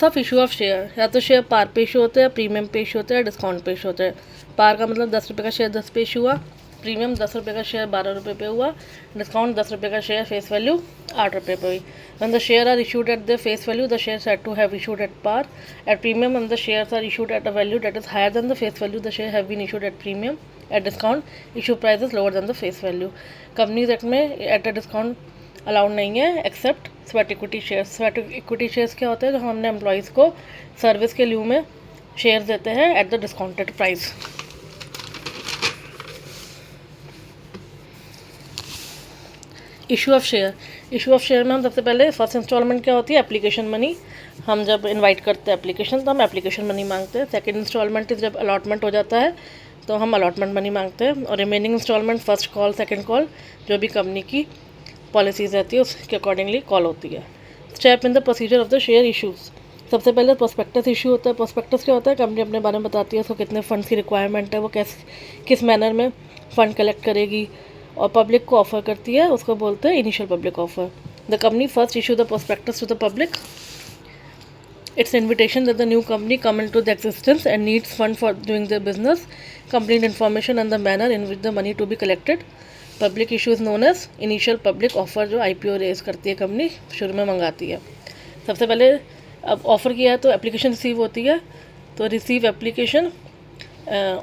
Of issue of share, या तो share पार पे इशू होते हैं, प्रीमियम पे इशू होते हैं, डिस्काउंट पे इशू होते हैं। पार का मतलब 10 रुपये का शेयर 10 पे इशू हुआ, प्रीमियम 10 रुपये का शेयर 12 रुपये पे हुआ, डिस्काउंट 10 रुपये का शेयर फेस वैल्यू 8 रुपये पे हुई। When the share are issued at their face value, the shares had to have issued at par. At premium, when the shares are issued at a value that is higher than the face value, the shares have been issued at premium. At discount, issue price is lower than the face value. Companies Act में at a discount allowed नहीं है except sweat equity shares. Sweat equity shares क्या होता है, जो हमने employees को service के लिeu में शेयर्स देते हैं at the discounted price. Issue of share, issue of share में हम सबसे पहले फर्स्ट इंस्टॉलमेंट क्या होती है, एप्लीकेशन मनी। हम जब इनवाइट करते हैं एप्लीकेशन तो हम एप्लीकेशन मनी मांगते हैं। सेकंड इंस्टॉलमेंट जब अलॉटमेंट हो जाता है तो हम अलॉटमेंट मनी मांगते हैं। और remaining instalment first call second call जो भी कंपनी की पॉलिसीज़ रहती है उसके अकॉर्डिंगली कॉल होती है। Step in the procedure of the share issues, सबसे पहले प्रोस्पेक्टस इशू होता है। प्रोस्पेक्टस क्या होता है, कंपनी अपने बारे में बताती है उसको कितने फंड्स की रिक्वायरमेंट है, वो किस मैनर में फ़ंड कलेक्ट करेगी और पब्लिक को ऑफ़र करती है, उसको बोलते हैं initial public offer. The company first issue the prospectus to the public, it's invitation that the new company come in to the existence and needs fund for doing the business, complete information and the manner in which the money to be collected. Public issue is known as initial public offer, जो IPO raise करती है company, शुरू में मंगाती है। सबसे पहले अब offer किया है तो एप्लीकेशन रिसीव होती है, तो रिसीव एप्लीकेशन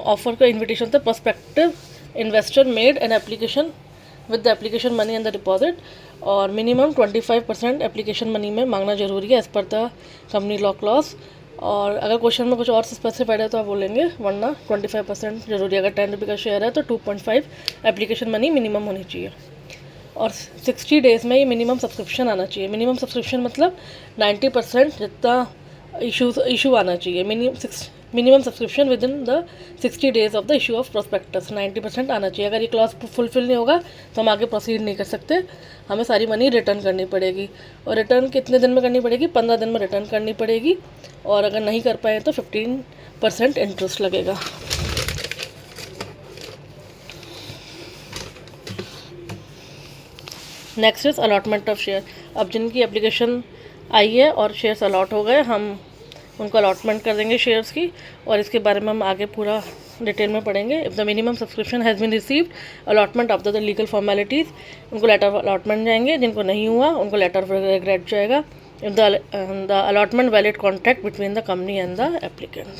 ऑफ़र का इन्विटेशन था। Prospective investor made an application with the application money and the deposit, और मिनिमम 25% एप्लीकेशन मनी में मांगना जरूरी है as per the company law clause. और अगर क्वेश्चन में कुछ और स्पेसिफाइड है तो आप बोलेंगे, वरना 25% जरूरी है। अगर 10 रुपये का शेयर है तो 2.5 एप्लीकेशन मनी मिनिमम होनी चाहिए। और 60 डेज़ में ये मिनिमम सब्सक्रिप्शन आना चाहिए। मिनिमम सब्सक्रिप्शन मतलब 90% जितना इशू आना चाहिए। Minimum subscription with in the 60 days of the issue of prospectus 90% आना चाहिए। अगर ये क्लॉज फुलफिल नहीं होगा तो हम आगे प्रोसीड नहीं कर सकते, हमें सारी मनी रिटर्न करनी पड़ेगी। और रिटर्न कितने दिन में करनी पड़ेगी, 15 दिन में रिटर्न करनी पड़ेगी। और अगर नहीं कर पाए तो 15% इंटरेस्ट लगेगा। Next is allotment of share. अब जिनकी एप्लीकेशन आई है और शेयर्स अलॉट हो गए, हम उनको अलॉटमेंट कर देंगे शेयर्स की, और इसके बारे में हम आगे पूरा डिटेल में पढ़ेंगे। If the minimum subscription has been received, allotment of the legal formalities, उनको लेटर ऑफ अलॉटमेंट जाएंगे। जिनको नहीं हुआ उनको लेटर ऑफ रिग्रेट जाएगा। If the allotment valid contract between the company and the applicant.